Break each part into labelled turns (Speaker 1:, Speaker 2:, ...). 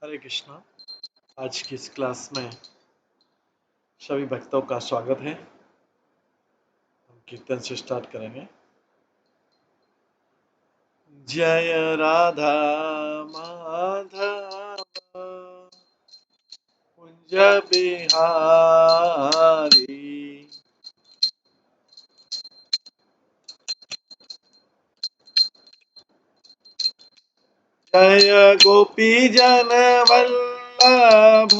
Speaker 1: हरे कृष्णा। आज की इस क्लास में सभी भक्तों का स्वागत है। हम कीर्तन से स्टार्ट करेंगे। जय राधा माधव कुंज बिहारी, जय गोपी जन वल्लभ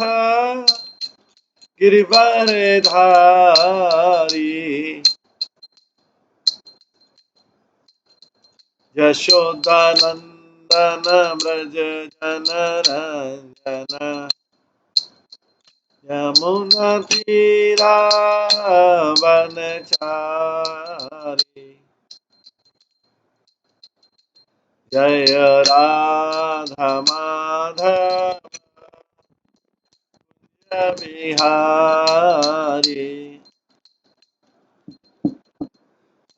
Speaker 1: गिरिवर धारी, यशोदानंदन व्रज जन रंजन, यमुना तीरा वनचारी, जय राधा माधव बिहारी।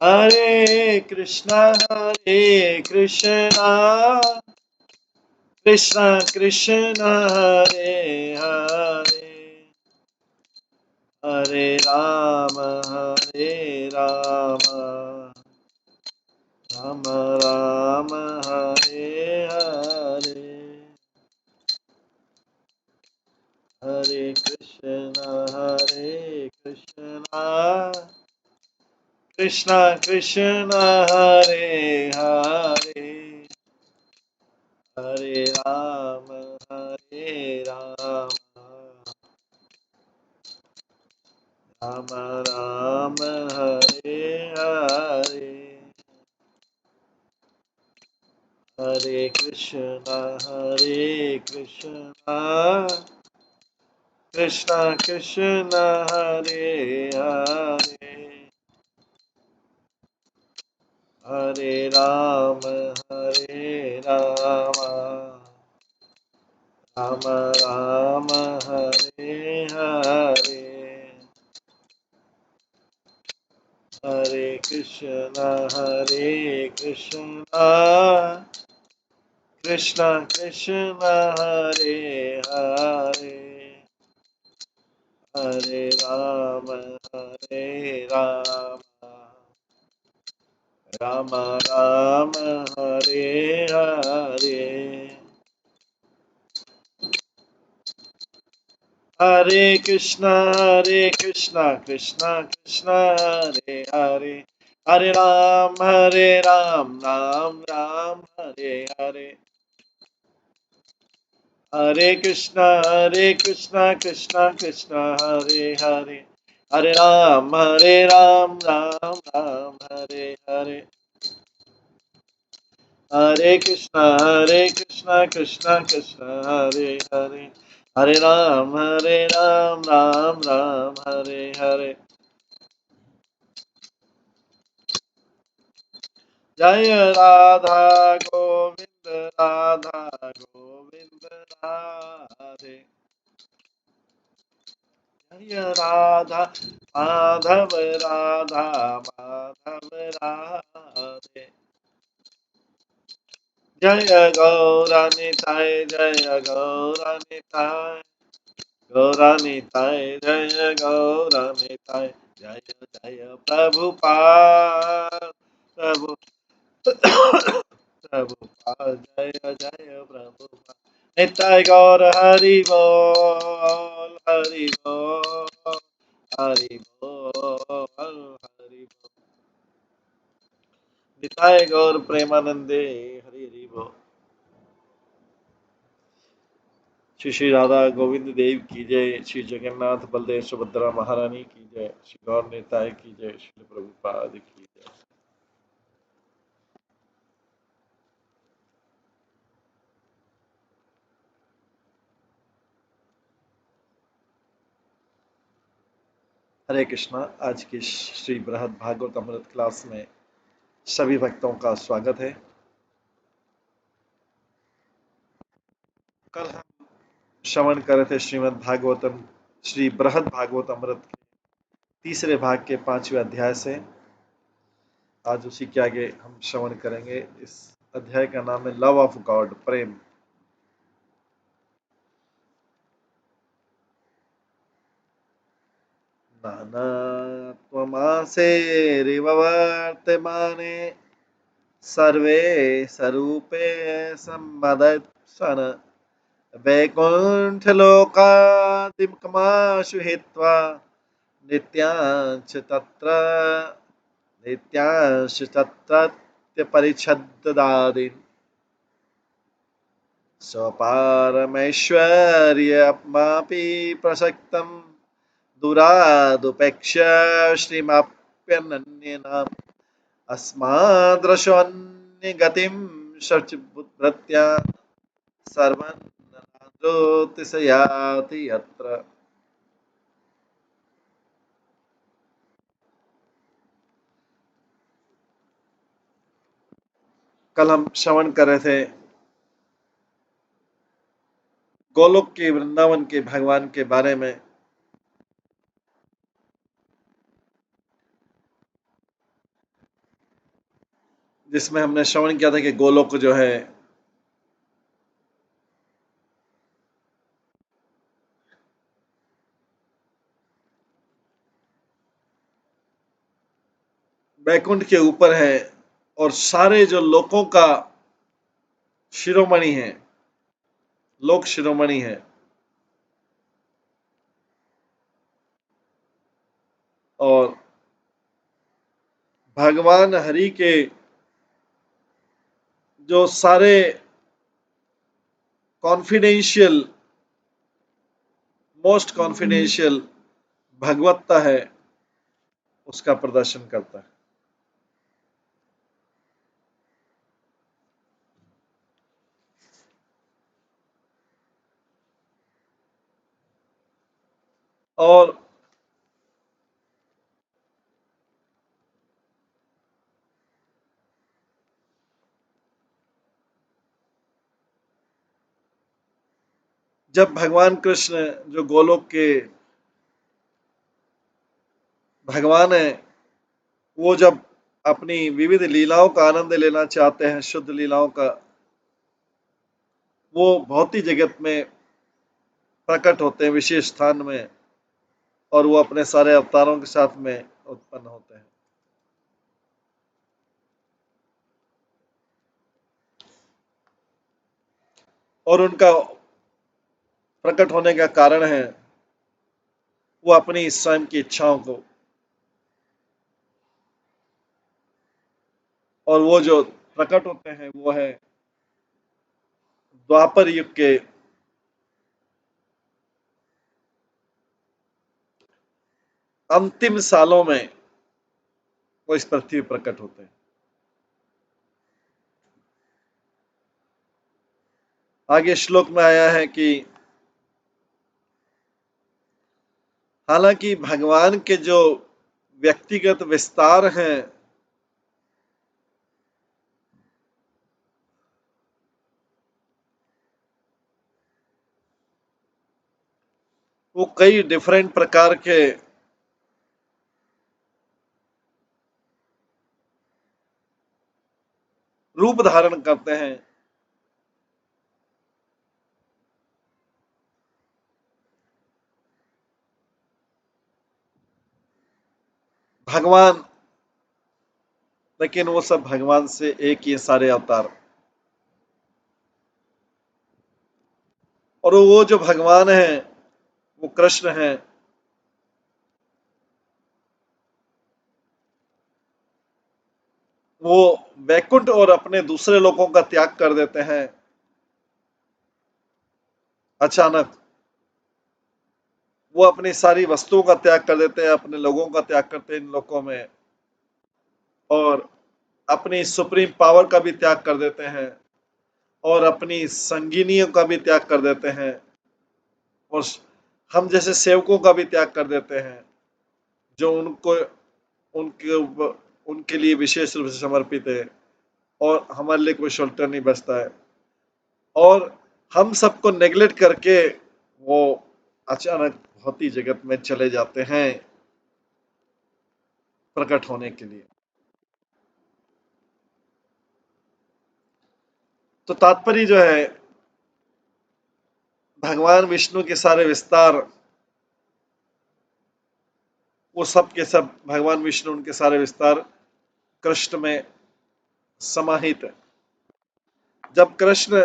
Speaker 1: हरे कृष्णा कृष्णा कृष्णा हरे हरे, हरे राम राम राम हरे हरे, हरे कृष्णा कृष्णा कृष्णा हरे हरे, हरे राम राम राम हरे हरे, हरे कृष्णा कृष्णा कृष्णा हरे हरे, हरे राम राम राम हरे हरे, हरे कृष्णा कृष्णा कृष्णा हरे हरे, हरे राम राम राम हरे हरे, हरे कृष्णा कृष्णा कृष्णा हरे हरे, हरे राम राम राम हरे हरे, हरे कृष्णा कृष्णा कृष्णा हरे हरे, हरे राम राम राम हरे हरे, हरे कृष्णा कृष्णा कृष्णा हरे हरे, हरे राम राम राम हरे हरे, जय राधा गोविंद राधे, जय राधा माधव राधे, जय गौरानिताय जय गौरानिताय, जय जय प्रभुपाद प्रभुपाद, जय जय प्रभुपाद, निताय गौर हरि बोल हरि बोल हरि बोल हरि बोल, निताय गौर प्रेमानंदे हरि हरि बोल। श्री श्री राधा गोविंद देव की जय, श्री जगन्नाथ बलदेव सुभद्रा महारानी की जय, श्री गौर निताय की जय, श्री प्रभुपाद की जय। हरे कृष्णा। आज की श्री बृहद भागवत अमृत क्लास में सभी भक्तों का स्वागत है। कल हम श्रवण कर रहे थे श्रीमद् भागवतम श्री बृहद भागवत अमृत के तीसरे भाग के 5वें अध्याय से। आज उसी के आगे हम श्रवण करेंगे। इस अध्याय का नाम है लव ऑफ गॉड, प्रेम। नानात्वमासेरिव वर्तमाने सर्वे स्वरूपे सम्मदर्शन वैकुण्ठलोकादिकमाशु हित्वा नित्यांश तत्रत्यपरिच्छद्ददादीन् स्वपारमैश्वर्यमापि प्रसक्तं दुरादुपेक्ष्य श्रीमाप्यनन्येनाम् अस्मादृशोऽन्यगतिं शचिभृत्या सर्वन्ननादोतिशयाति यत्र। कल हम श्रवण कर रहे थे गोलोक के वृंदावन के भगवान के बारे में, जिसमें हमने श्रवण किया था कि गोलोक जो है बैकुंठ के ऊपर है और सारे जो लोकों का शिरोमणि है, लोक शिरोमणि है। और भगवान हरि के जो सारे कॉन्फिडेंशियल, मोस्ट कॉन्फिडेंशियल भगवत्ता है, उसका प्रदर्शन करता है। और जब भगवान कृष्ण जो गोलोक के भगवान है, वो जब अपनी विविध लीलाओं का आनंद लेना चाहते हैं, शुद्ध लीलाओं का, वो भौतिक जगत में प्रकट होते हैं विशेष स्थान में, और वो अपने सारे अवतारों के साथ में उत्पन्न होते हैं। और उनका प्रकट होने का कारण है वो अपनी स्वयं की इच्छाओं को, और वो जो प्रकट होते हैं वो है द्वापर युग के अंतिम सालों में वो इस पृथ्वी पर प्रकट होते हैं। आगे श्लोक में आया है कि हालांकि भगवान के जो व्यक्तिगत विस्तार हैं वो कई डिफरेंट प्रकार के रूप धारण करते हैं। भगवान, लेकिन वो सब भगवान से एक ही सारे अवतार। और वो जो भगवान है वो कृष्ण है, वो वैकुंठ और अपने दूसरे लोगों का त्याग कर देते हैं अचानक। वो अपनी सारी वस्तुओं का त्याग कर देते हैं, अपने लोगों का त्याग करते हैं इन लोगों में, और अपनी सुप्रीम पावर का भी त्याग कर देते हैं, और अपनी संगिनियों का भी त्याग कर देते हैं, और हम जैसे सेवकों का भी त्याग कर देते हैं जो उनको उनके उनके लिए विशेष रूप से समर्पित है, और हमारे लिए कोई शेल्टर नहीं बचता है। और हम सबको नेग्लेक्ट करके वो अचानक भौतिक जगत में चले जाते हैं प्रकट होने के लिए। तो तात्पर्य जो है, भगवान विष्णु के सारे विस्तार वो सब के सब भगवान विष्णु, उनके सारे विस्तार कृष्ण में समाहित है। जब कृष्ण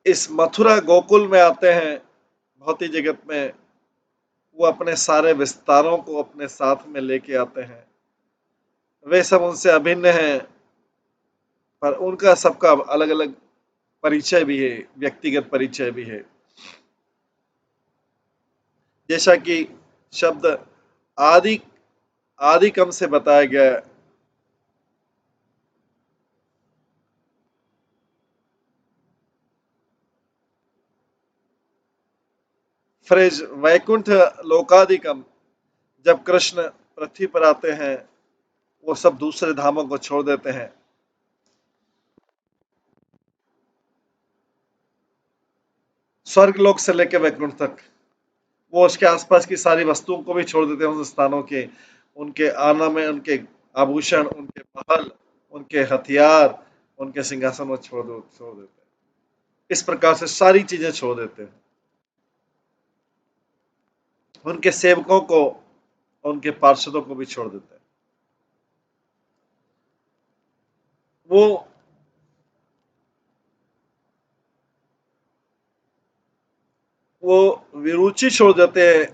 Speaker 1: इस मथुरा गोकुल में आते हैं, भौतिक जगत में, वो अपने सारे विस्तारों को अपने साथ में लेके आते हैं। वे सब उनसे अभिन्न हैं, पर उनका सबका अलग अलग परिचय भी है, व्यक्तिगत परिचय भी है। जैसा कि शब्द आदि आदि कम से बताया गया है, फ्रेज वैकुंठ लोकादिकम, जब कृष्ण पृथ्वी पर आते हैं, वो सब दूसरे धामों को छोड़ देते हैं। स्वर्ग लोक से लेकर वैकुंठ तक, वो उसके आसपास की सारी वस्तुओं को भी छोड़ देते हैं, उन स्थानों के, उनके आना में, उनके आभूषण, उनके महल, उनके हथियार, उनके सिंहासन को छोड़ देते हैं। इस प्रकार से सारी चीजें छोड़ देते हैं। उनके सेवकों को, उनके पार्षदों को भी छोड़ देते हैं। वो वो विरुचि छोड़ देते हैं,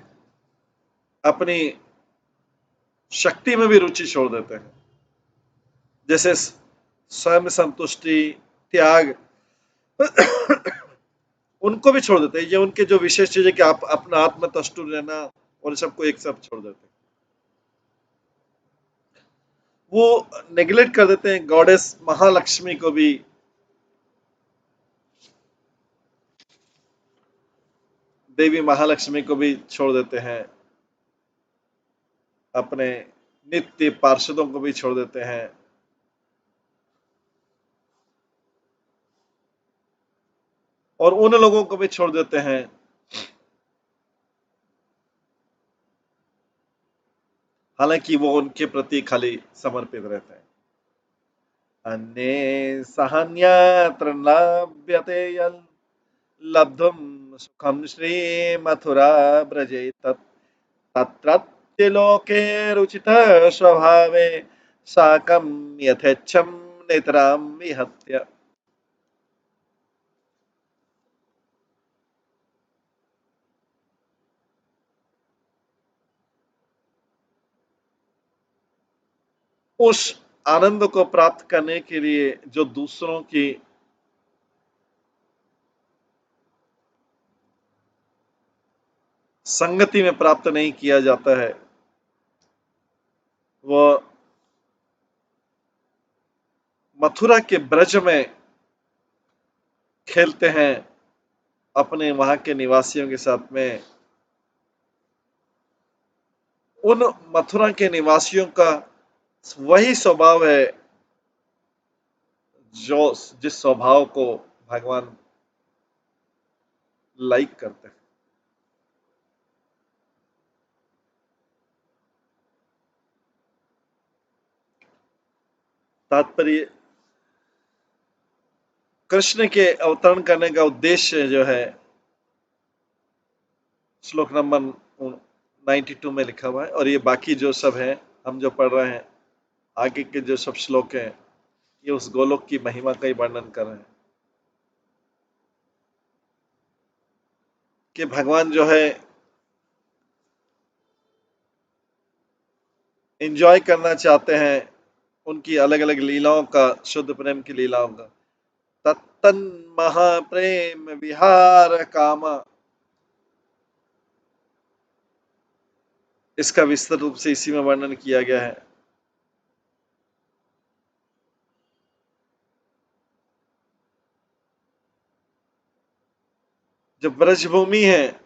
Speaker 1: अपनी शक्ति में भी रुचि छोड़ देते हैं। जैसे स्वयं संतुष्टि, त्याग, उनको भी छोड़ देते हैं। ये उनके जो विशेष चीज है कि आप अपना आत्म तष्टु रहना, और सबको एक सब छोड़ देते हैं। वो नेग्लेक्ट कर देते हैं गॉडेस महालक्ष्मी को भी, देवी महालक्ष्मी को भी छोड़ देते हैं, अपने नित्य पार्षदों को भी छोड़ देते हैं, और उन लोगों को भी छोड़ देते हैं, हालांकि वो उनके प्रति खाली समर्पित रहते हैं। अन्ये सहन्यत्र लभ्यते यत् लब्धुं सुखं श्रीमथुराब्रजे तत्रत्य लोके रुचितः स्वभावे साकं यथेच्छं नितरां विहत्य। उस आनंद को प्राप्त करने के लिए जो दूसरों की संगति में प्राप्त नहीं किया जाता है, वह मथुरा के ब्रज में खेलते हैं अपने वहां के निवासियों के साथ में। उन मथुरा के निवासियों का वही स्वभाव है जो जिस स्वभाव को भगवान लाइक करते हैं। तात्पर्य, कृष्ण के अवतरण करने का उद्देश्य जो है, श्लोक नंबर 92 में लिखा हुआ है, और ये बाकी जो सब है, हम जो पढ़ रहे हैं, आगे के जो सब श्लोक हैं, ये उस गोलोक की महिमा का ही वर्णन कर रहे हैं कि भगवान जो है एंजॉय करना चाहते हैं उनकी अलग अलग लीलाओं का, शुद्ध प्रेम की लीलाओं का। तत्तन महाप्रेम विहार कामा, इसका विस्तृत रूप से इसी में वर्णन किया गया है। जो ब्रजभूमि है,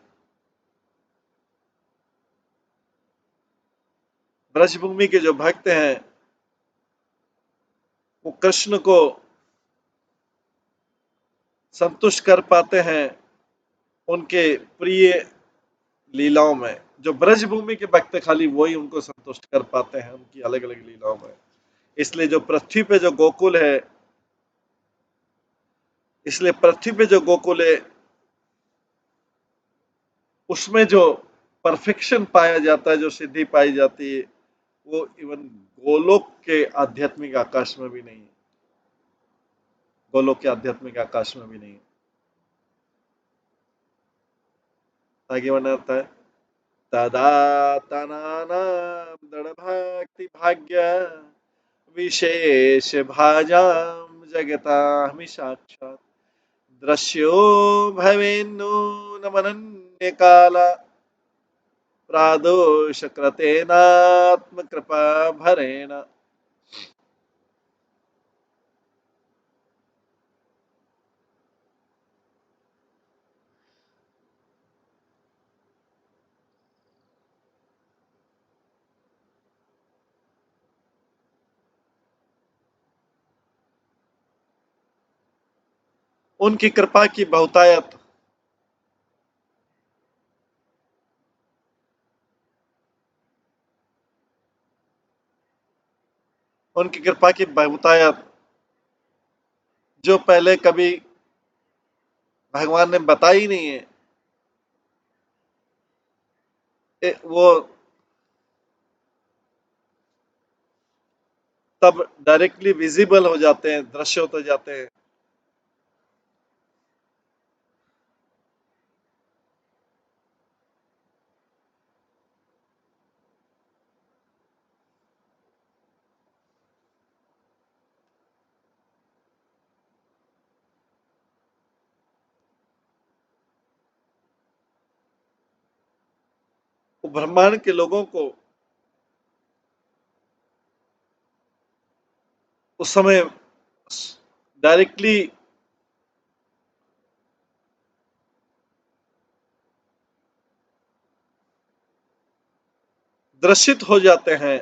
Speaker 1: ब्रजभूमि के जो भक्त हैं, वो कृष्ण को संतुष्ट कर पाते हैं उनके प्रिय लीलाओं में। जो ब्रजभूमि के भक्त, खाली वही उनको संतुष्ट कर पाते हैं उनकी अलग अलग लीलाओं में। इसलिए जो पृथ्वी पे जो गोकुल है, इसलिए पृथ्वी पे जो गोकुल है, उसमें जो परफेक्शन पाया जाता है, जो सिद्धि पाई जाती है, वो इवन गोलोक के आध्यात्मिक आकाश में भी नहीं है। गोलोक के आध्यात्मिक आकाश में भी नहीं है। आगे बनाता है, तदा तनानाम दृढ़ भक्ति भाग्य विशेष भाजाम जगतामि साक्षात् दृश्यो भवेन्नु नमनन्य काला प्रादोष कृतेनात्म कृपा भरेण। उनकी कृपा की बहुतायत, उनकी कृपा की बहुतायत जो पहले कभी भगवान ने बताई नहीं है, वो तब डायरेक्टली विजिबल हो जाते हैं, दृश्य होते जाते हैं। वो ब्रह्मांड के लोगों को उस समय डायरेक्टली दर्शित हो जाते हैं,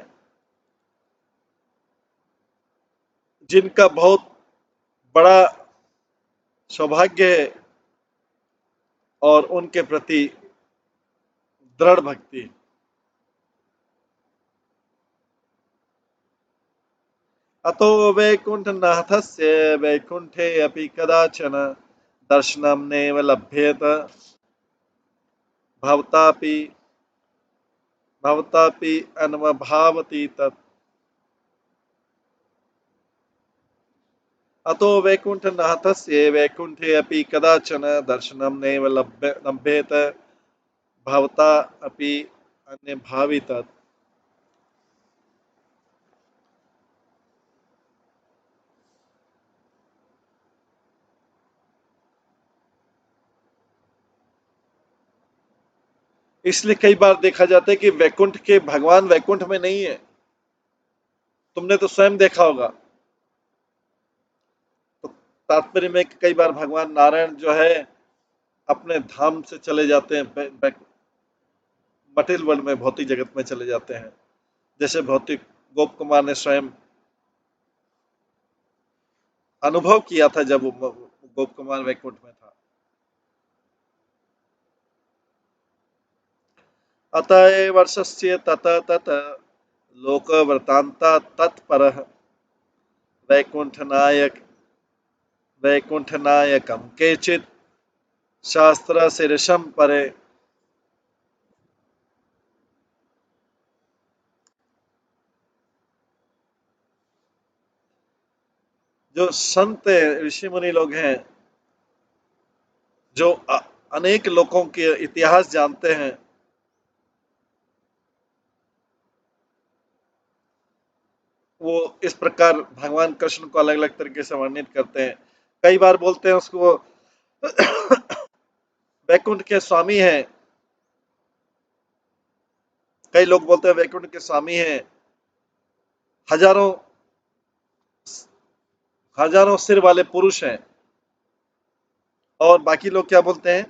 Speaker 1: जिनका बहुत बड़ा सौभाग्य है और उनके प्रति दृढ़ भक्ति। अतो वैकुंठनाथस्य वैकुंठे अपि कदाचन दर्शनम नैव लभ्येत भवतापि भवतापि अन्वभावति तत्। अतो वैकुंठनाथस्य वैकुंठे अपि कदाचन दर्शनम नैव लभ्येत भवता अपि अन्यभावि तत्। इसलिए कई बार देखा जाता है कि वैकुंठ के भगवान वैकुंठ में नहीं है। तुमने तो स्वयं देखा होगा। तो तात्पर्य में कई बार भगवान नारायण जो है अपने धाम से चले जाते हैं, मटिल वर्ल्ड में, भौतिक जगत में चले जाते हैं। जैसे भौतिक गोप कुमार ने स्वयं अनुभव किया था जब वो गोप कुमार वैकुंठ में था। अतः वर्षस्य तत तत लोक वृतांता तत्पर वैकुंठ नायकम केचित शास्त्र शीर्षम परे। जो संत ऋषि मुनि लोग हैं, जो अनेक लोगों के इतिहास जानते हैं, वो इस प्रकार भगवान कृष्ण को अलग अलग तरीके से वर्णित करते हैं। कई बार बोलते हैं उसको वैकुंठ के स्वामी हैं, कई लोग बोलते हैं वैकुंठ के स्वामी हैं। हजारों हजारों सिर वाले पुरुष हैं। और बाकी लोग क्या बोलते हैं,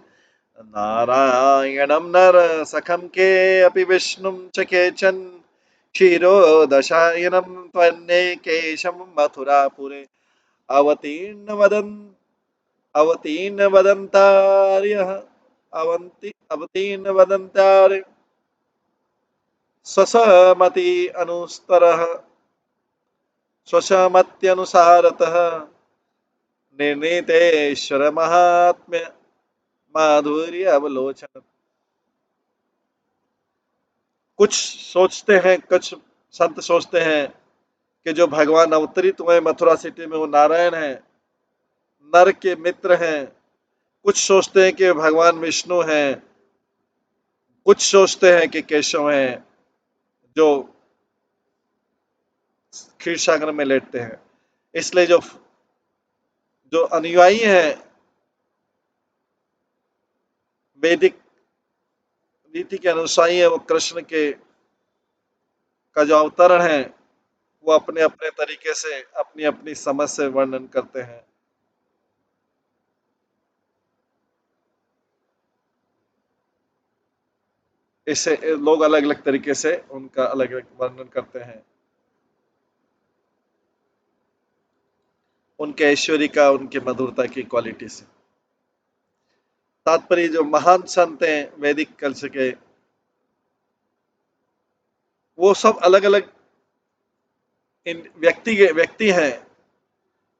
Speaker 1: नारायणम नर सखम के अपि विष्णुम च केचन क्षीरोदशायनम त्वन्नेकेशम मथुरापुरे अवतीर्ण वदन अवतीर्ण वदन्तार्यः अवन्ति अवतीर्ण वदन्तार्य स्वसमति अनुस्तरः स्वसमत्यनुसारतः निर्णीतेश्वर महात्म्य माधुर्य अवलोचन। कुछ सोचते हैं, कुछ संत सोचते हैं कि जो भगवान अवतरित हुए मथुरा सिटी में वो नारायण हैं, नर के मित्र हैं। कुछ सोचते हैं कि भगवान विष्णु हैं, कुछ सोचते हैं कि केशव हैं जो क्षीर सागर में लेटते हैं। इसलिए जो जो अनुयायी हैं वैदिक रीति के अनुसारी है, वो कृष्ण के का जो अवतरण है वो अपने अपने तरीके से अपनी अपनी समझ से वर्णन करते हैं। इससे लोग अलग अलग तरीके से उनका अलग अलग वर्णन करते हैं, उनके ऐश्वर्य का, उनके मधुरता की क्वालिटी से। तात्पर्य जो महान संत हैं वैदिक कल्चर के, वो सब अलग अलग व्यक्ति हैं।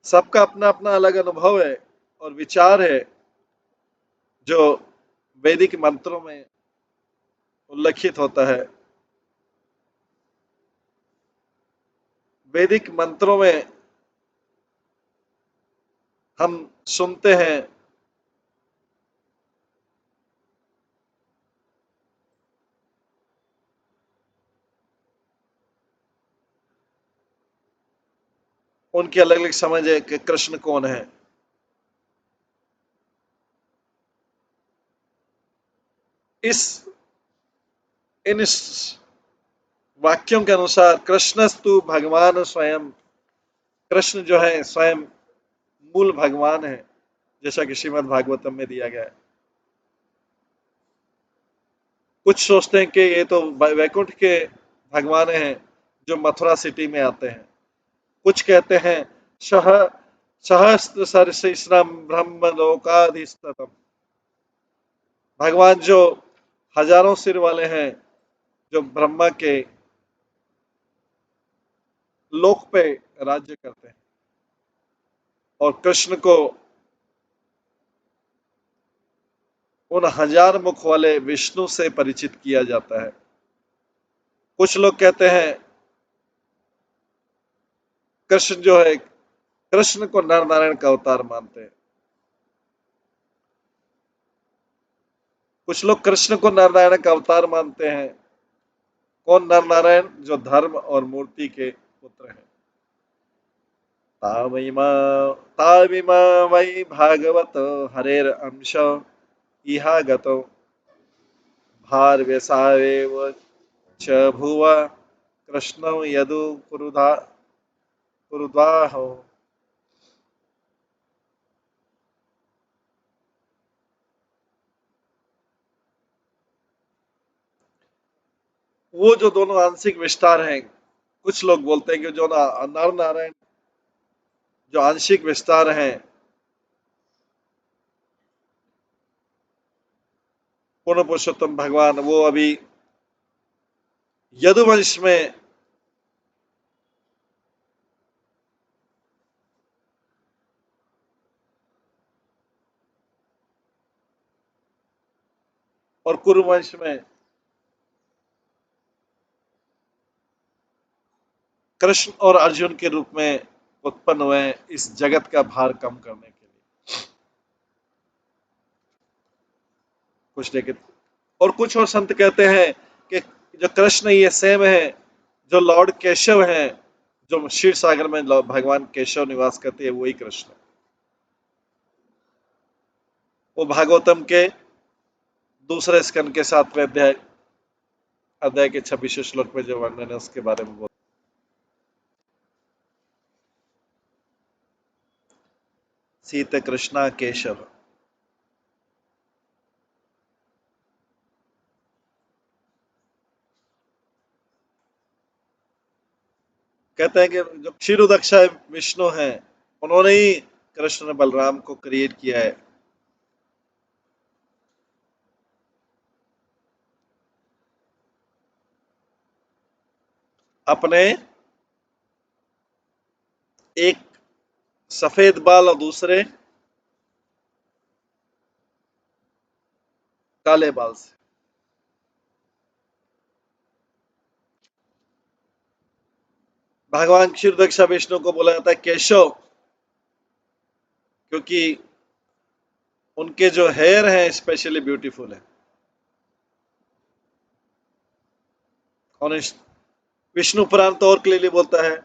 Speaker 1: सबका अपना अपना अलग अनुभव है और विचार है जो वैदिक मंत्रों में उल्लेखित होता है। वैदिक मंत्रों में हम सुनते हैं उनकी अलग अलग समझ है कि कृष्ण कौन है। इस इन वाक्यों के अनुसार कृष्णस्तु भगवान स्वयं, कृष्ण जो है स्वयं मूल भगवान है, जैसा कि श्रीमद् भागवतम में दिया गया है। कुछ सोचते हैं कि ये तो वैकुंठ के भगवान हैं जो मथुरा सिटी में आते हैं। कुछ कहते हैं सह सहस्त्र सरसिस्रम ब्रह्म लोकाधिष्ठितम, भगवान जो हजारों सिर वाले हैं, जो ब्रह्मा के लोक पे राज्य करते हैं। और कृष्ण को उन हजार मुख वाले विष्णु से परिचित किया जाता है। कुछ लोग कहते हैं कृष्ण जो है, कृष्ण को नर नारायण का अवतार मानते हैं। कुछ लोग कृष्ण को नर नारायण का अवतार मानते हैं। कौन नर नारायण? जो धर्म और मूर्ति के पुत्र हैं। तावैमा ताविमा वै भागवत हरेर अंश इहागतो भारव्यसावेव च भुवा कृष्ण यदु कुरुद्वाहो। वो जो दोनों आंशिक विस्तार हैं, कुछ लोग बोलते हैं कि जो नर नारायण जो आंशिक विस्तार हैं, पूर्ण पुरुषोत्तम भगवान वो अभी यदुवंश में और कुरुवंश में कृष्ण और अर्जुन के रूप में उत्पन्न हुए हैं, इस जगत का भार कम करने के लिए। कुछ लेकिन और कुछ और संत कहते हैं कि जो कृष्ण ये सेम है, जो लॉर्ड केशव हैं, जो क्षीर सागर में भगवान केशव निवास करते हैं, वही कृष्ण। वो भागवतम के दूसरे स्कंद के 7वें अध्याय के 26वें श्लोक में जो वर्णन है उसके बारे में बोलते। सीत कृष्णा केशव। कहते हैं कि जो क्षीरोदक्षा विष्णु हैं, उन्होंने ही कृष्ण बलराम को क्रिएट किया है। अपने एक सफेद बाल और दूसरे काले बाल से। भगवान क्षीरदक्षा विष्णु को बोला जाता है केशव, क्योंकि उनके जो हेयर हैं स्पेशली ब्यूटीफुल है। और विष्णु पुराण तो और क्लियरली बोलता है,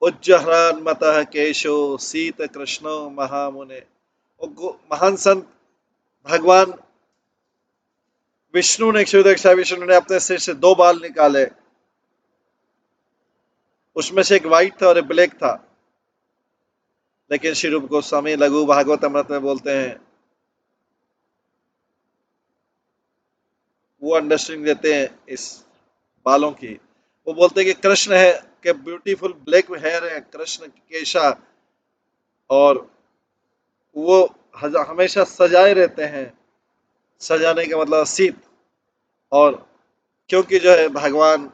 Speaker 1: उज्जहरान मतः केशो सीत कृष्णो महामुने। महान संत भगवान विष्णु ने, क्षीरदक्षा विष्णु ने अपने सिर से दो बाल निकाले, उसमें से एक व्हाइट था और एक ब्लैक था। लेकिन श्री रूप गोस्वामी लघु भागवत अमृत में बोलते हैं, वो अंडरस्टैंडिंग देते हैं इस बालों की। वो बोलते हैं कि कृष्ण है कि ब्यूटीफुल ब्लैक हेयर है कृष्ण की केशा, और वो हमेशा सजाए रहते हैं। सजाने का मतलब शीत। और क्योंकि जो है भगवान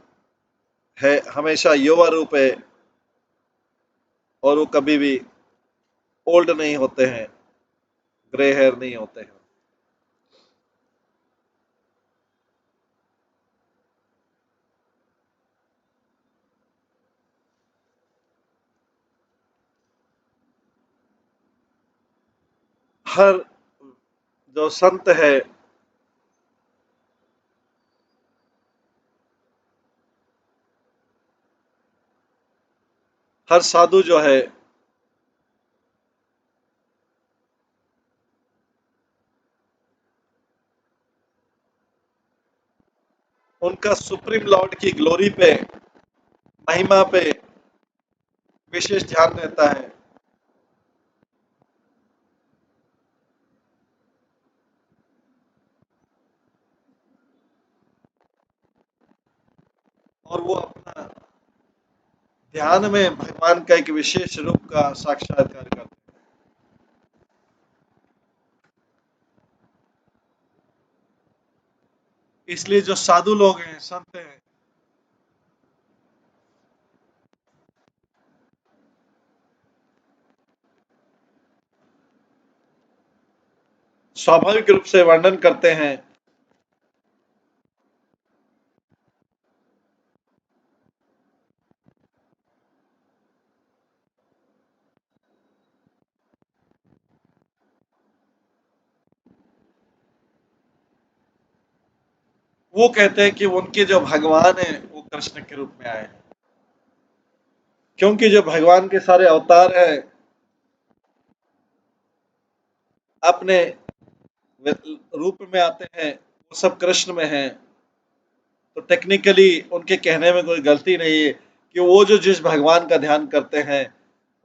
Speaker 1: है हमेशा युवा रूप है, और वो कभी भी ओल्ड नहीं होते हैं, ग्रे हेयर नहीं होते हैं। हर जो संत है, हर साधु जो है, उनका सुप्रीम लॉर्ड की ग्लोरी पे, महिमा पे विशेष ध्यान रहता है। और वो अपना ध्यान में भगवान का एक विशेष रूप का साक्षात्कार करते हैं। इसलिए जो साधु लोग हैं, संत हैं, स्वाभाविक रूप से वर्णन करते हैं। वो कहते हैं कि उनके जो भगवान है वो कृष्ण के रूप में आए हैं, क्योंकि जो भगवान के सारे अवतार हैं अपने रूप में आते हैं, वो सब कृष्ण में हैं। तो टेक्निकली उनके कहने में कोई गलती नहीं है कि वो जो जिस भगवान का ध्यान करते हैं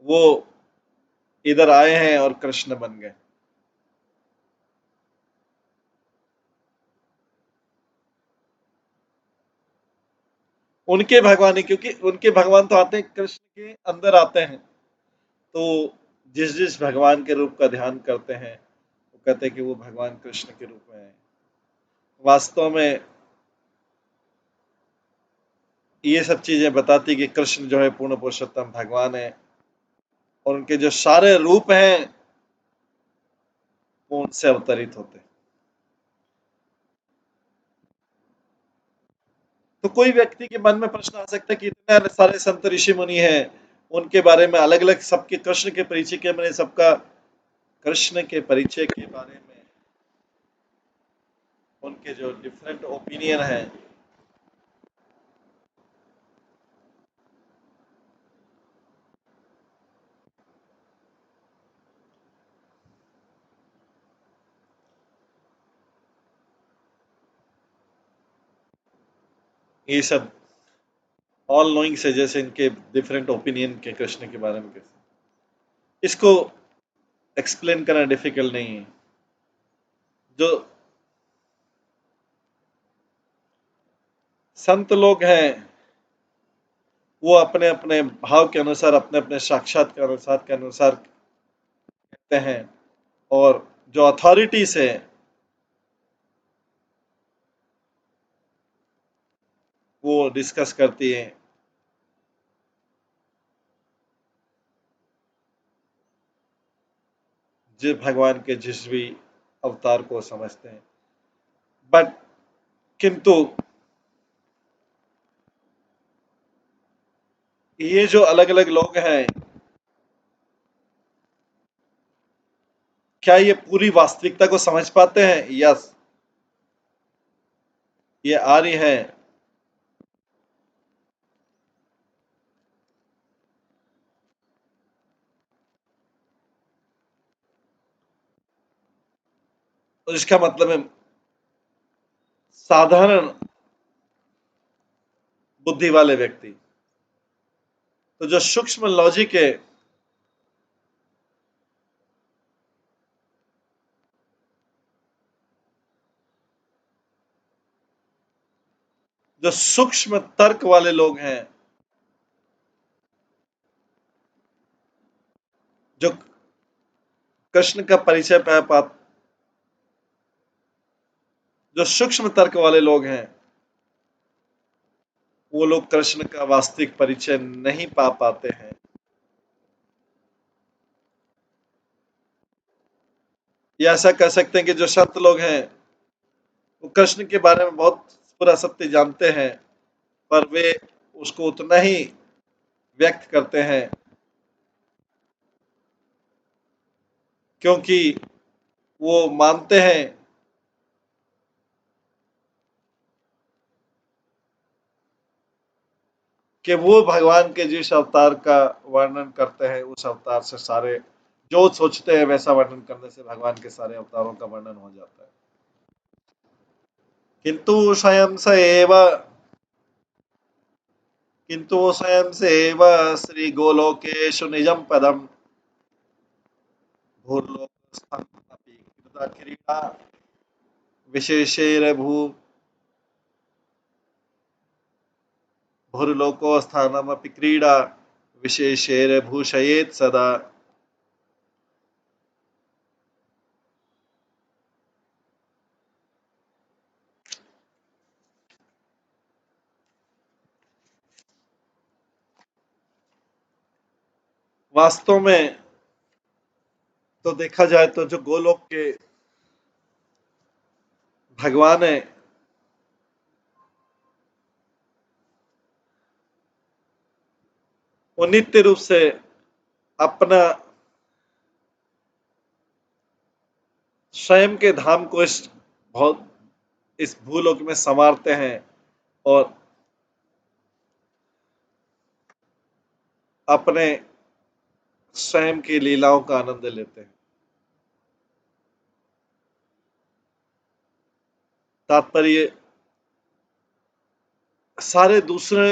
Speaker 1: वो इधर आए हैं और कृष्ण बन गए। उनके भगवान ही, क्योंकि उनके भगवान तो आते हैं कृष्ण के अंदर आते हैं। तो जिस जिस भगवान के रूप का ध्यान करते हैं वो कहते हैं कि वो भगवान कृष्ण के रूप में है। वास्तव में ये सब चीजें बताती कि कृष्ण जो है पूर्ण पुरुषोत्तम भगवान है, और उनके जो सारे रूप हैं वो उनसे अवतरित होते हैं। तो कोई व्यक्ति के मन में प्रश्न आ सकता है कि इतने सारे संत ऋषि मुनि हैं, उनके बारे में अलग अलग, सबके कृष्ण के परिचय के, मैंने सबका कृष्ण के परिचय के बारे में उनके जो डिफरेंट ओपिनियन है। ये सब ऑल नोइंग से, जैसे इनके डिफरेंट ओपिनियन के कृष्ण के बारे में कैसे, इसको एक्सप्लेन करना डिफिकल्ट नहीं है। जो संत लोग हैं वो अपने अपने भाव के अनुसार, अपने अपने साक्षात्कार के अनुसार कहते हैं, और जो अथॉरिटीज है वो डिस्कस करती है जिस भगवान के जिस भी अवतार को समझते हैं। बट किंतु ये जो अलग अलग लोग हैं, क्या ये पूरी वास्तविकता को समझ पाते हैं? यस, ये आर्य हैं। तो इसका मतलब है साधारण बुद्धि वाले व्यक्ति। तो जो सूक्ष्म लॉजिक है, जो सूक्ष्म तर्क वाले लोग हैं, जो कृष्ण का परिचय पा पा जो सूक्ष्म तर्क वाले लोग हैं, वो लोग कृष्ण का वास्तविक परिचय नहीं पा पाते हैं। या ऐसा कह सकते हैं कि जो संत लोग हैं, वो कृष्ण के बारे में बहुत पूरा सत्य जानते हैं, पर वे उसको उतना ही व्यक्त करते हैं, क्योंकि वो मानते हैं कि वो भगवान के जिस अवतार का वर्णन करते हैं, उस अवतार से सारे जो सोचते हैं वैसा वर्णन करने से भगवान के सारे अवतारों का वर्णन हो जाता है। किंतु स्वयं स एव किंतु स्वयं से एव श्री गोलोकेशु निजम पदम भूर्लोकस्थं अपि कृता विशेषेर भूर्लोकोस्थानमपि क्रीडा विशेषेर भूषयेत् सदा। वास्तव में तो देखा जाए तो जो गोलोक के भगवान है, वो नित्य रूप से अपना स्वयं के धाम को बहुत इस भूलोक में संवारते हैं और अपने स्वयं की लीलाओं का आनंद लेते हैं। तात्पर्य सारे दूसरे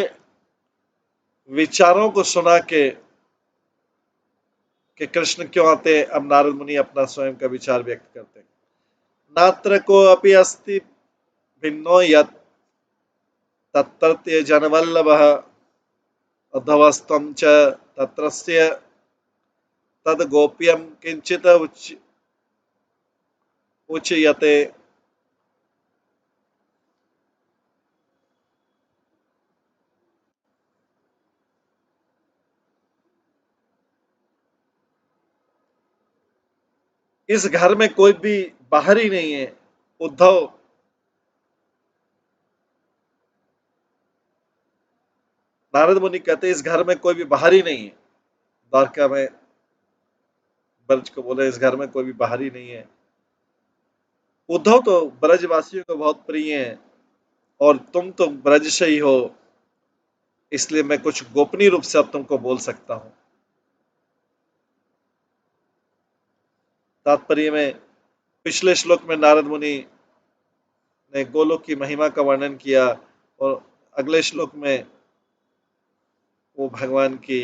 Speaker 1: विचारों को सुना के कि कृष्ण क्यों आते हैं, अब नारद मुनि अपना स्वयं का विचार व्यक्त करते हैं। नात्र को अपि अस्ति भिन्नो यत् तत्रत्य जनवल्लभः अधवस्त्वं च तत्रस्य तद गोप्यम किंचित उच्यते। इस घर में कोई भी बाहरी नहीं है। उद्धव, नारद मुनि कहते हैं इस घर में कोई भी बाहरी नहीं है। द्वारका में ब्रज को बोले इस घर में कोई भी बाहरी नहीं है। उद्धव तो ब्रजवासियों को बहुत प्रिय है और तुम तो ब्रज से ही हो, इसलिए मैं कुछ गोपनीय रूप से अब तुमको बोल सकता हूँ। तात्पर्य में पिछले श्लोक में नारद मुनि ने गोलोक की महिमा का वर्णन किया और अगले श्लोक में वो भगवान की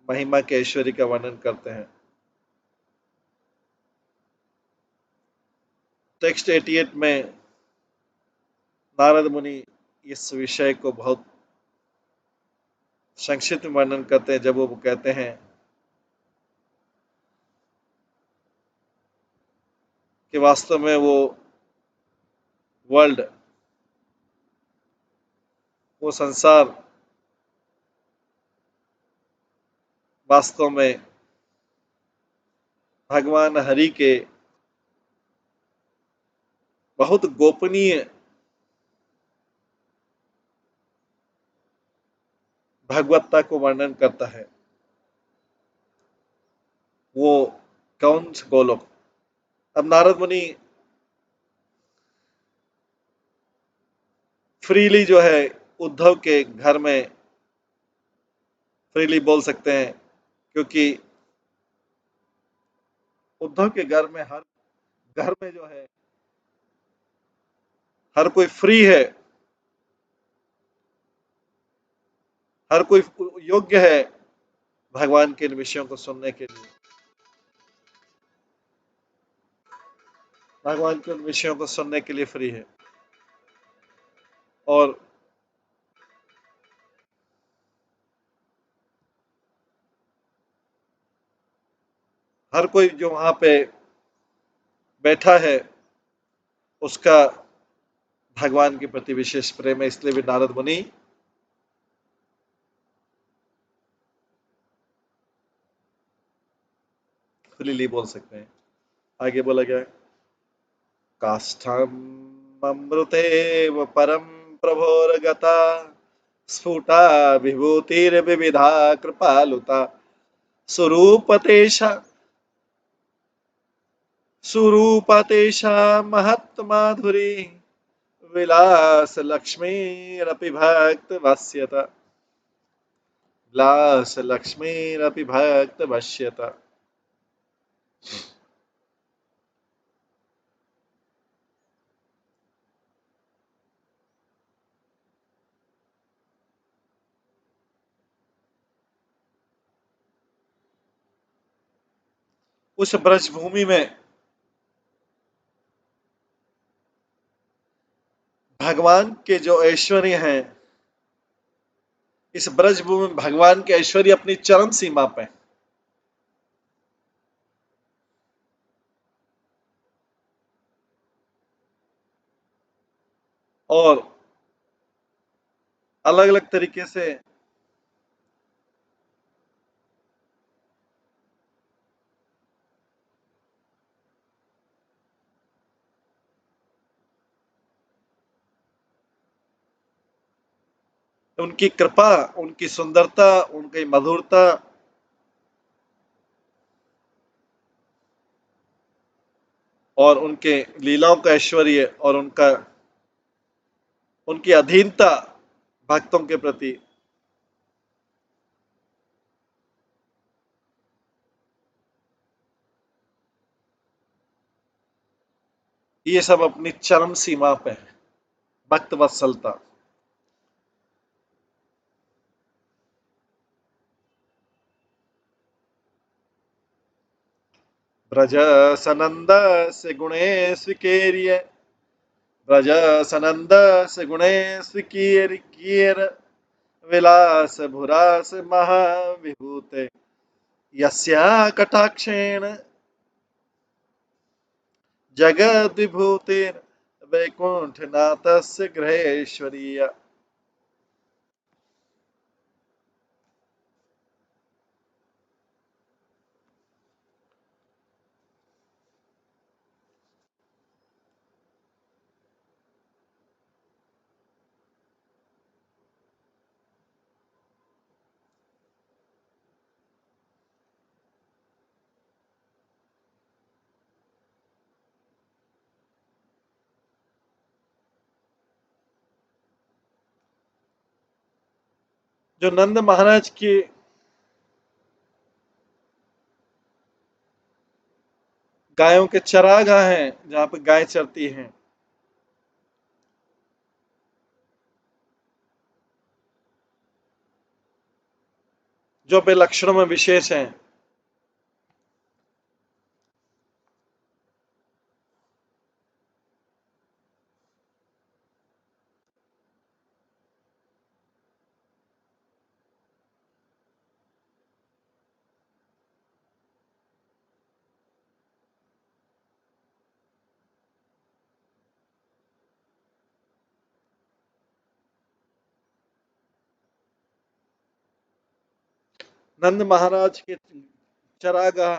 Speaker 1: महिमा के ऐश्वर्य का वर्णन करते हैं। टेक्स्ट 88 में नारद मुनि इस विषय को बहुत संक्षिप्त वर्णन करते हैं, जब वो कहते हैं कि वास्तव में वो वर्ल्ड, वो संसार वास्तव में भगवान हरि के बहुत गोपनीय भगवत्ता को वर्णन करता है। वो कौन सा गोलोक? अब नारद मुनि फ्रीली जो है उद्धव के घर में फ्रीली बोल सकते हैं, क्योंकि उद्धव के घर में हर घर में जो है हर कोई फ्री है, हर कोई योग्य है भगवान के इन विषयों को सुनने के लिए, भगवान के उन विषयों को सुनने के लिए फ्री है। और हर कोई जो वहां पे बैठा है उसका भगवान के प्रति विशेष प्रेम है, इसलिए भी नारद मुनि फ्रीली बोल सकते हैं। आगे बोला गया है, काष्ठम अमृतेव परम प्रभोरगता स्फुटा विभूतिर्विविधा कृपालुता स्वरूपतेषा सुरूपतेषा महत्माधुरी विलास लक्ष्मीरपि भक्त वश्यत, विलास लक्ष्मीरपि भक्त वश्यत। उस ब्रज भूमि में भगवान के जो ऐश्वर्य हैं, इस ब्रज भूमि में भगवान के ऐश्वर्य अपनी चरम सीमा पे, और अलग अलग तरीके से उनकी कृपा, उनकी सुंदरता, उनकी मधुरता और उनके लीलाओं का ऐश्वर्य और उनकी अधीनता भक्तों के प्रति, ये सब अपनी चरम सीमा पे है। भक्त वत्सलता। ब्रज सनंद से गुणे स्वीकेर्य, ब्रज सनंद से गुणे स्वीकिर विलास भुरास महाविभूते यस्या कटाक्षेण जगद विभूतिर वैकुंठनाथस्य गृहेश्वरीय। जो नंद महाराज की गायों के चरागाह हैं, जहां पे गाय चरती हैं, जो अपने लक्षणों में विशेष हैं, नंद महाराज के चरागाह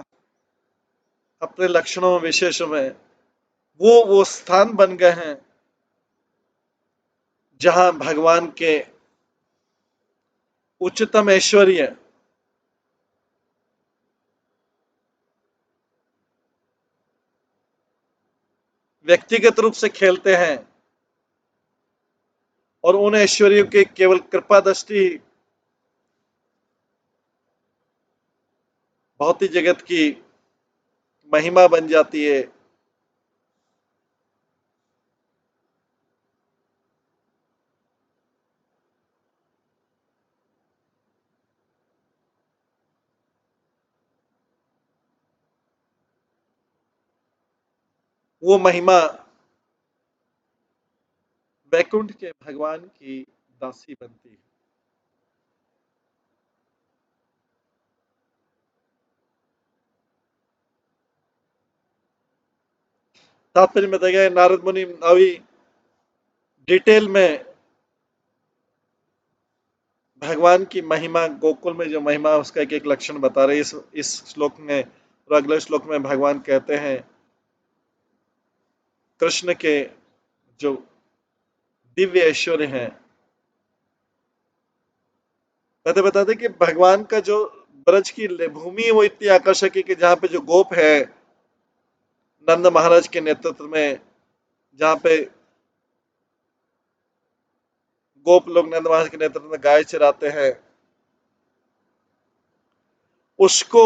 Speaker 1: अपने लक्षणों में विशेष में वो स्थान बन गए हैं जहां भगवान के उच्चतम ऐश्वर्य व्यक्तिगत रूप से खेलते हैं और उन ऐश्वर्यों के केवल कृपा दृष्टि भौतिक जगत की महिमा बन जाती है। वो महिमा वैकुंठ के भगवान की दासी बनती है। तात्पर्य में बताया गया नारद मुनि अभी डिटेल में भगवान की महिमा, गोकुल में जो महिमा उसका एक एक लक्षण बता रहे। इस श्लोक में और अगले श्लोक में भगवान कहते हैं कृष्ण के जो दिव्य ऐश्वर्य हैं। कहते बताते कि भगवान का जो ब्रज की भूमि है वो इतनी आकर्षक है कि जहाँ पे जो गोप है नंद महाराज के नेतृत्व में, जहाँ पे गोप लोग नंद महाराज के नेतृत्व में गाय चराते हैं, उसको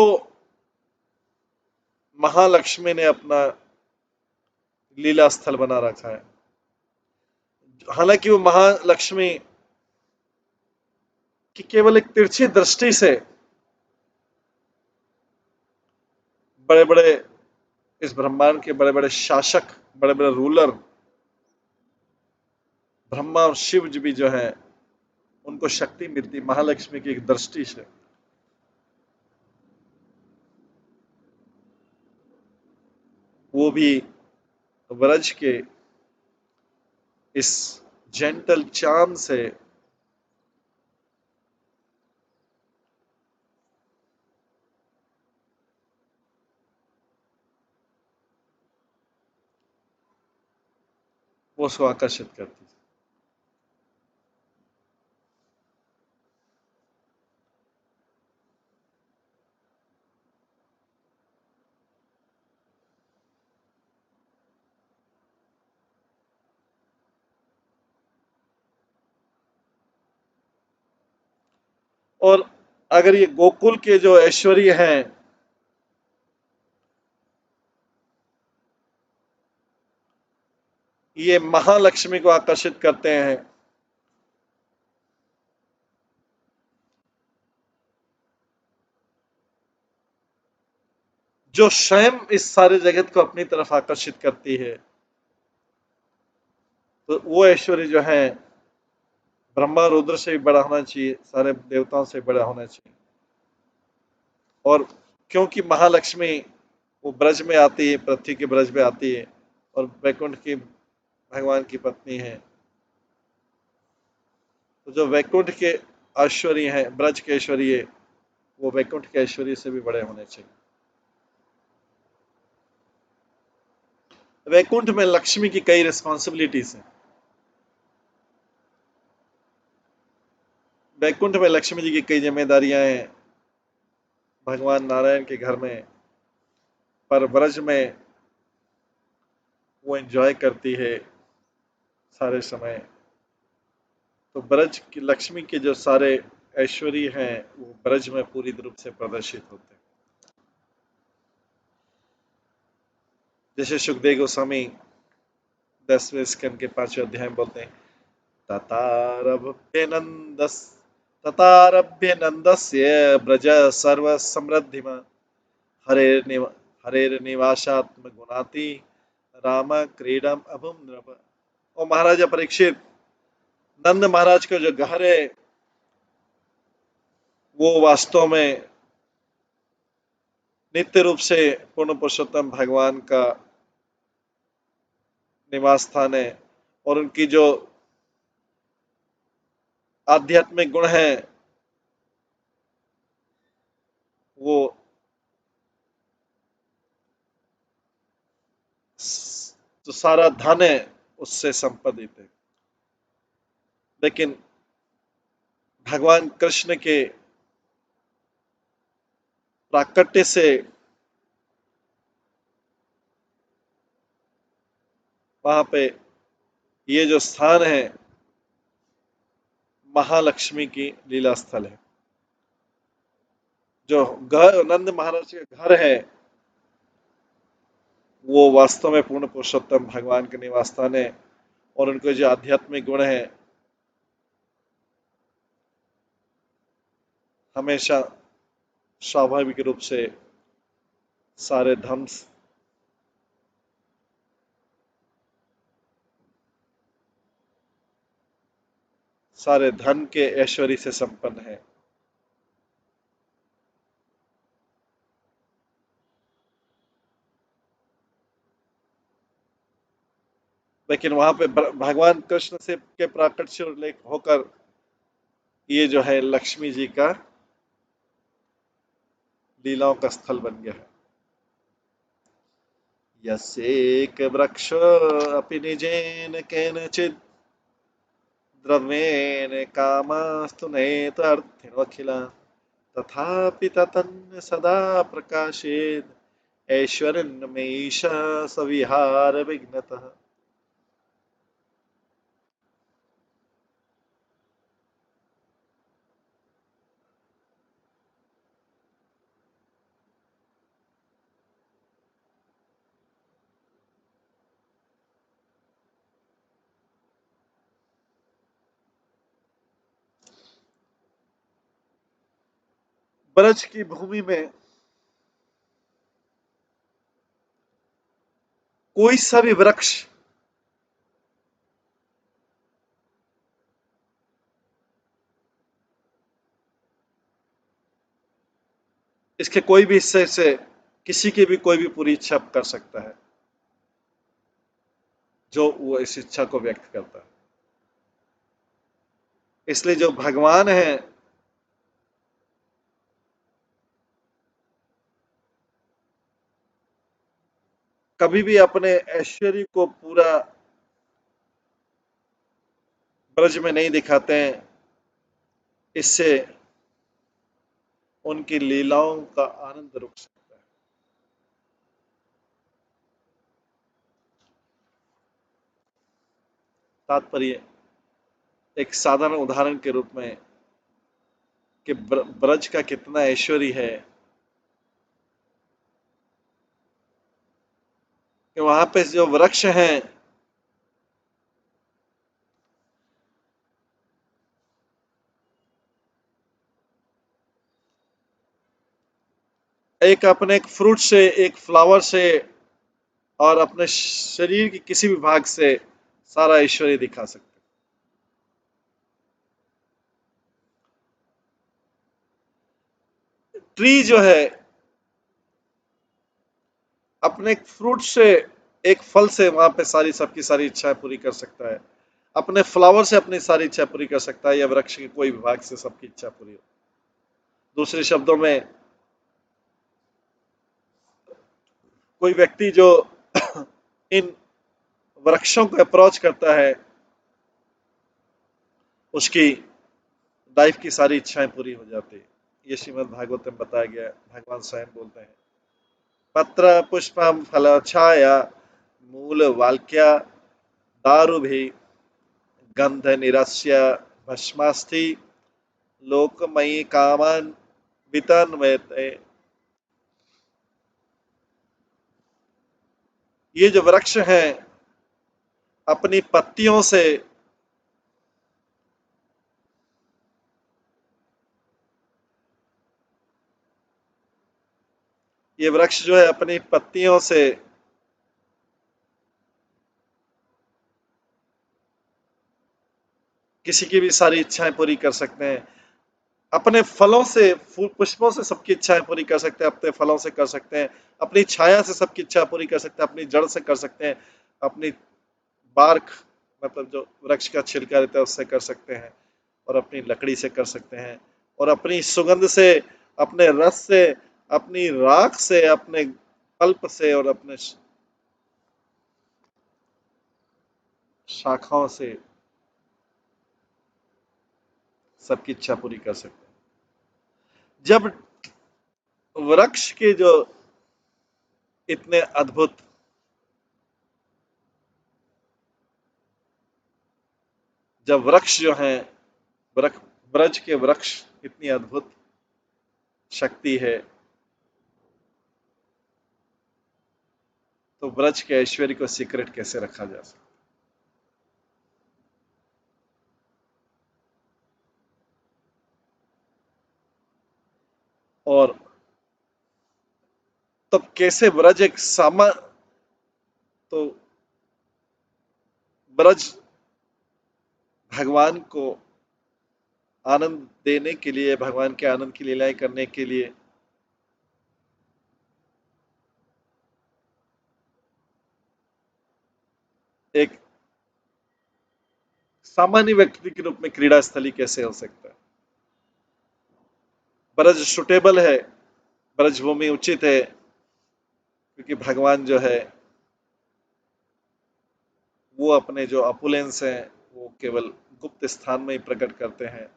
Speaker 1: महालक्ष्मी ने अपना लीला स्थल बना रखा है। हालांकि वो महालक्ष्मी की केवल एक तिरछी दृष्टि से बड़े बड़े इस ब्रह्मांड के बड़े बड़े शासक, बड़े बड़े रूलर ब्रह्मा और शिव जी भी जो है उनको शक्ति मिलती महालक्ष्मी की एक दृष्टि से। वो भी व्रज के इस जेंटल चार्म से वो उसको आकर्षित करती। और अगर ये गोकुल के जो ऐश्वर्य हैं ये महालक्ष्मी को आकर्षित करते हैं, जो स्वयं इस सारे जगत को अपनी तरफ आकर्षित करती है, तो वो ऐश्वर्य जो है ब्रह्मा रुद्र से भी बड़ा होना चाहिए, सारे देवताओं से बड़ा होना चाहिए। और क्योंकि महालक्ष्मी वो ब्रज में आती है, पृथ्वी के ब्रज में आती है और वैकुंठ की भगवान की पत्नी है, तो जो वैकुंठ के ऐश्वर्य हैं, ब्रज के ऐश्वर्य, वो वैकुंठ के ऐश्वर्य से भी बड़े होने चाहिए। वैकुंठ में लक्ष्मी की कई रिस्पॉन्सिबिलिटीज हैं। वैकुंठ में लक्ष्मी जी की कई जिम्मेदारियां हैं भगवान नारायण के घर में, पर ब्रज में वो एंजॉय करती है सारे समय। तो ब्रज की लक्ष्मी के जो सारे ऐश्वर्य हैं वो ब्रज में पूरी रूप से प्रदर्शित होते हैं। जैसे सुखदेव गोस्वामी 10वें स्कंद के 5वें अध्याय में बोलते हैं ततारभ्यनंदस ततारभ्यनंदस्य ब्रज सर्व समृद्धिमा हरेर्निवासात्म गुणाति राम क्रीडम अभुम नृप। और महाराजा परीक्षित, नंद महाराज का जो घर है वो वास्तव में नित्य रूप से पूर्ण पुरुषोत्तम भगवान का निवास स्थान है। और उनकी जो आध्यात्मिक गुण है वो जो सारा धन है उससे संपादित है। लेकिन भगवान कृष्ण के प्राकट्य से वहां पे ये जो स्थान है महालक्ष्मी की लीला स्थल है। जो घर नंद महाराज का घर है वो वास्तव में पूर्ण पुरुषोत्तम भगवान के निवास स्थान है। और उनके जो आध्यात्मिक गुण है हमेशा स्वाभाविक रूप से सारे धन सारे धन के ऐश्वर्य से संपन्न है। लेकिन वहां पे भगवान कृष्ण से के प्राकट से उल्लेख होकर ये जो है लक्ष्मी जी का लीलाओं का स्थल बन गया है। यस्येक वृक्ष अपि निजेन केनचित् द्रव्येण कामास्तु नेतर्थिनोऽखिला तथापि ततन्य सदा प्रकाशेत ऐश्वर्यन्मेष सविहार विघ्नतः। ब्रज की भूमि में कोई सा भी वृक्ष इसके कोई भी हिस्से से किसी की भी कोई भी पूरी इच्छा कर सकता है जो वो इस इच्छा को व्यक्त करता है। इसलिए जो भगवान है कभी भी अपने ऐश्वर्य को पूरा ब्रज में नहीं दिखाते हैं। इससे उनकी लीलाओं का आनंद रुक सकता है। तात्पर्य एक साधारण उदाहरण के रूप में कि ब्रज का कितना ऐश्वर्य है कि वहां पे जो वृक्ष हैं एक अपने एक फ्रूट से एक फ्लावर से और अपने शरीर के किसी भी भाग से सारा ऐश्वर्य दिखा सकते हैं। ट्री जो है अपने एक फ्रूट से एक फल से वहां पे सारी सबकी सारी इच्छाएं पूरी कर सकता है। अपने फ्लावर से अपनी सारी इच्छा पूरी कर सकता है या वृक्ष के कोई विभाग से सबकी इच्छा पूरी हो। दूसरे शब्दों में कोई व्यक्ति जो इन वृक्षों को अप्रोच करता है उसकी लाइफ की सारी इच्छाएं पूरी हो जाती है। ये श्रीमद् भागवत में बताया गया है। भगवान स्वयं बोलते हैं पत्र पुष्पम फल छाया मूल वाक्या दारु भी गंध निरस्य भस्मास्थि लोकमयी कामान वितन्वते। ये जो वृक्ष हैं अपनी पत्तियों से ये वृक्ष जो है अपनी पत्तियों से किसी की भी सारी इच्छाएं पूरी कर सकते हैं। अपने फलों से फूल पुष्पों से सबकी इच्छाएं पूरी कर सकते हैं। अपने फलों से कर सकते हैं। अपनी छाया से सबकी इच्छा पूरी कर सकते हैं। अपनी जड़ से कर सकते हैं। अपनी बार्क मतलब जो वृक्ष का छिलका रहता है उससे कर सकते हैं। और अपनी लकड़ी से कर सकते हैं। और अपनी सुगंध से अपने रस से अपनी राख से अपने पल्प से और अपने शाखाओं से सबकी इच्छा पूरी कर सकते हैं। जब वृक्ष के जो इतने अद्भुत जब वृक्ष जो हैं, ब्रज के वृक्ष इतनी अद्भुत शक्ति है, तो ब्रज के ऐश्वर्य को सीक्रेट कैसे रखा जा सकता? और तब कैसे ब्रज एक तो ब्रज भगवान को आनंद देने के लिए, भगवान के आनंद की लीलाएं करने के लिए एक सामान्य व्यक्ति के रूप में क्रीड़ा स्थली कैसे हो सकता है? ब्रज सुटेबल है, ब्रज भूमि उचित है, क्योंकि भगवान जो है वो अपने जो अपुलेंस हैं वो केवल गुप्त स्थान में ही प्रकट करते हैं,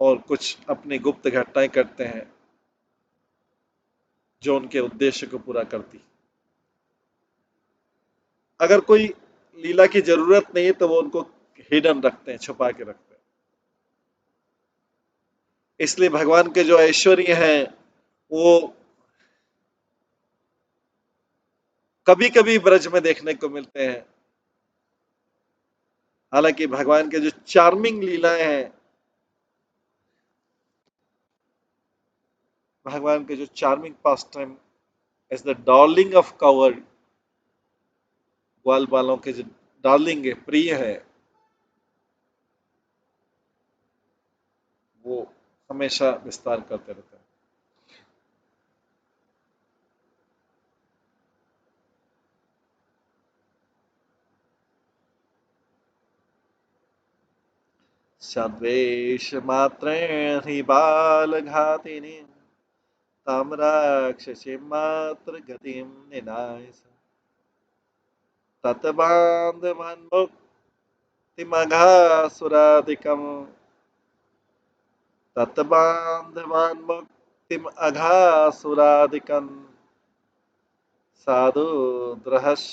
Speaker 1: और कुछ अपनी गुप्त घटनाएं करते हैं जो उनके उद्देश्य को पूरा करती। अगर कोई लीला की जरूरत नहीं है तो वो उनको हिडन रखते हैं, छुपा के रखते हैं। इसलिए भगवान के जो ऐश्वर्य हैं वो कभी कभी ब्रज में देखने को मिलते हैं। हालांकि भगवान के जो चार्मिंग लीलाएं हैं, भगवान के जो charming pastime as the darling of cowherds, ग्वाल बालों के जो डार्लिंग है, प्रिय है, वो हमेशा विस्तार करते रहते हैं। सद्वेश मात्रेण हि बालघातिनी ताम राक्षसी मात्र गतिं निनाय ततबान्धवान्मुक्तिमघासुरादिकम् ततबान्धवान्मुक्तिमघासुरादिकम् साधु द्रहस्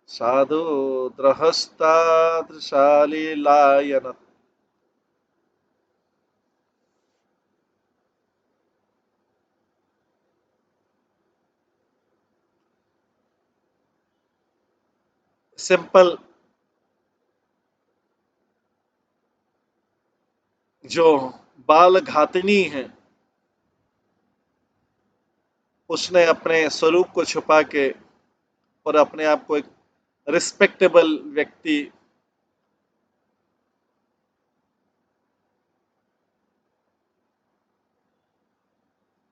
Speaker 1: साधु द्रहस्तादृशालीलायन। सिंपल जो बाल घातिनी है, उसने अपने स्वरूप को छुपा के और अपने आप को एक रिस्पेक्टेबल व्यक्ति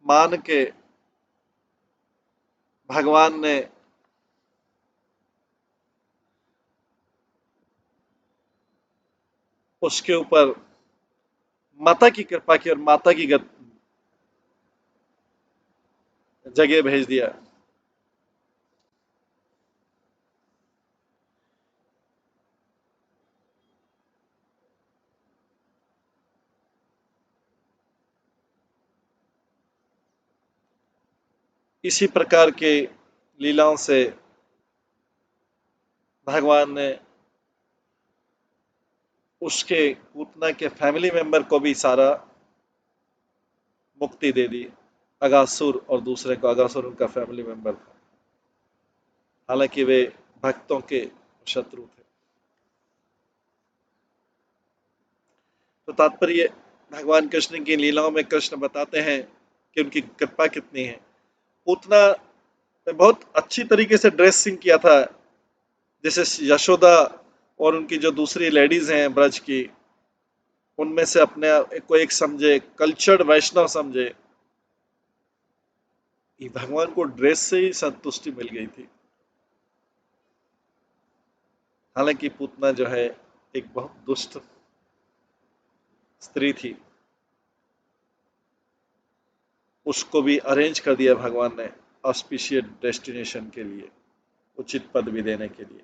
Speaker 1: मान के भगवान ने उसके ऊपर माता की कृपा की और माता की जगह भेज दिया। इसी प्रकार के लीलाओं से भगवान ने उसके पूतना के फैमिली मेंबर को भी सारा मुक्ति दे दी। अगासुर और दूसरे को, अगासुर उनका फैमिली मेंबर था, हालांकि वे भक्तों के शत्रु थे। तो तात्पर्य भगवान कृष्ण की लीलाओं में कृष्ण बताते हैं कि उनकी कृपा कितनी है। पूतना ने बहुत अच्छी तरीके से ड्रेसिंग किया था, जैसे यशोदा और उनकी जो दूसरी लेडीज हैं ब्रज की, उनमें से अपने को एक समझे, कल्चर्ड वैष्णव समझे। भगवान को ड्रेस से ही संतुष्टि मिल गई थी। हालांकि पूतना जो है एक बहुत दुष्ट स्त्री थी, उसको भी अरेंज कर दिया भगवान ने ऑस्पिशियस डेस्टिनेशन के लिए, उचित पदवी देने के लिए।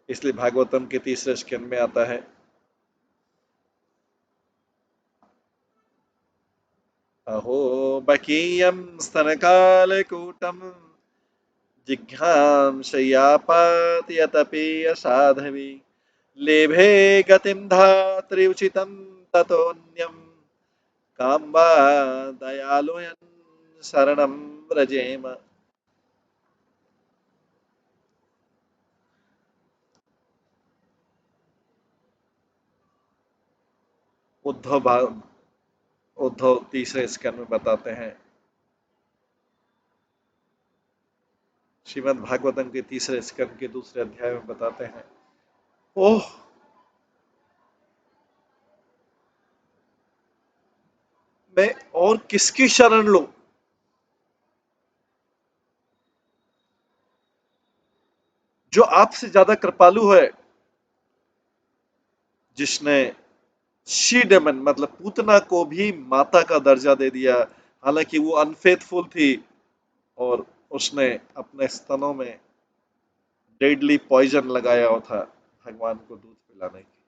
Speaker 1: इसलिए भागवतम के तीसरे स्कंद में आता है, अहो बकीयम स्तनकालकूटम जिघ्रांसयापात यतपि असाधवी लेभे गतिं धात्री उचितं ततोऽन्यं काम्बा दयालुयन् शरणं व्रजेम। उद्धव तीसरे स्कंद में बताते हैं, श्रीमद् भागवतम के तीसरे स्कंद के दूसरे अध्याय में बताते हैं, ओह मैं और किसकी शरण लूं जो आपसे ज्यादा कृपालु है, जिसने शी डेमन मतलब पूतना को भी माता का दर्जा दे दिया, हालांकि वो अनफेथफुल थी और उसने अपने स्तनों में डेडली पॉइजन लगाया हुआ था भगवान को दूध पिलाने की।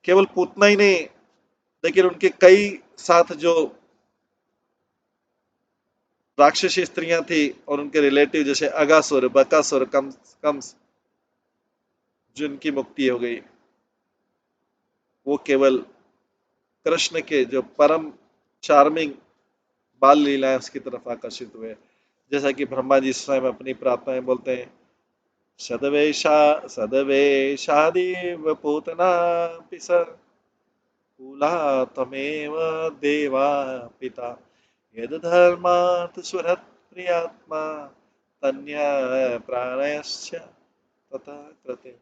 Speaker 1: केवल पूतना ही नहीं, लेकिन उनके कई साथ जो राक्षसी स्त्रियां थी और उनके रिलेटिव जैसे अगासुर, बकासुर, कंस, जिनकी मुक्ति हो गई, वो केवल कृष्ण के जो परम चार्मिंग बाल लीलाएं उसकी तरफ आकर्षित हुए। जैसा कि ब्रह्मा जी स्वयं अपनी प्रार्थनाएं बोलते हैं, सदवेशा सदवेशादेव पूतना पिसर कुला तमेव देवा पिता यद धर्मात् सुरत प्रियात्मा तन्या प्राणयश्च तथा कृते।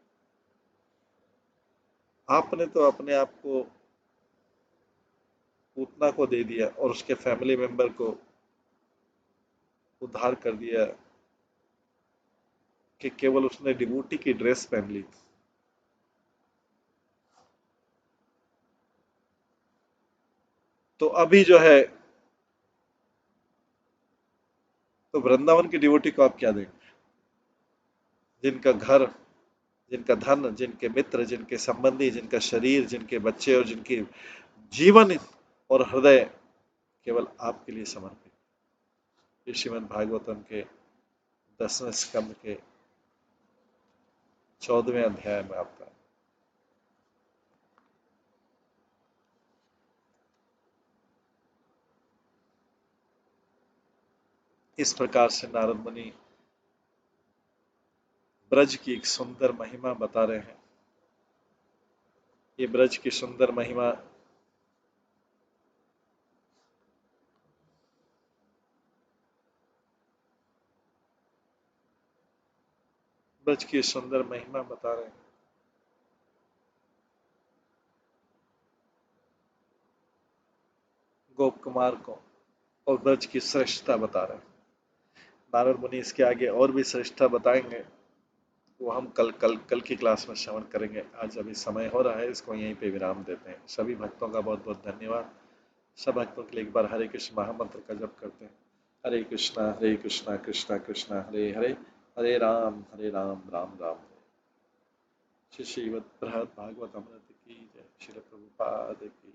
Speaker 1: आपने तो अपने आप को पूतना को दे दिया और उसके फैमिली मेंबर को उद्धार कर दिया कि केवल उसने डिवोटी की ड्रेस पहन ली। तो अभी जो है, तो वृंदावन की डिवोटी को आप क्या देंगे, जिनका घर, जिनका धन, जिनके मित्र, जिनके संबंधी, जिनका शरीर, जिनके बच्चे और जिनकी जीवन और हृदय केवल आपके लिए समर्पित। ये श्रीमद् भागवतम के 10वें स्कंद के 14वें अध्याय में आता है। इस प्रकार से नारद मुनि ब्रज की एक सुंदर महिमा बता रहे हैं। ये ब्रज की सुंदर महिमा ब्रज की सुंदर महिमा बता रहे हैं। गोप कुमार को और ब्रज की श्रेष्ठता बता रहे हैं। नारद मुनि इसके आगे और भी श्रेष्ठता बताएंगे, वो हम कल की क्लास में श्रवण करेंगे। आज अभी समय हो रहा है, इसको यहीं पे विराम देते हैं। सभी भक्तों का बहुत बहुत धन्यवाद। सब भक्तों के लिए एक बार हरे कृष्ण महामंत्र का जप करते हैं। हरे कृष्णा कृष्णा कृष्णा हरे हरे, हरे राम राम राम हरे। श्री श्रीमद् बृहद भागवत अमृत की जय। श्री प्रभुपाद की।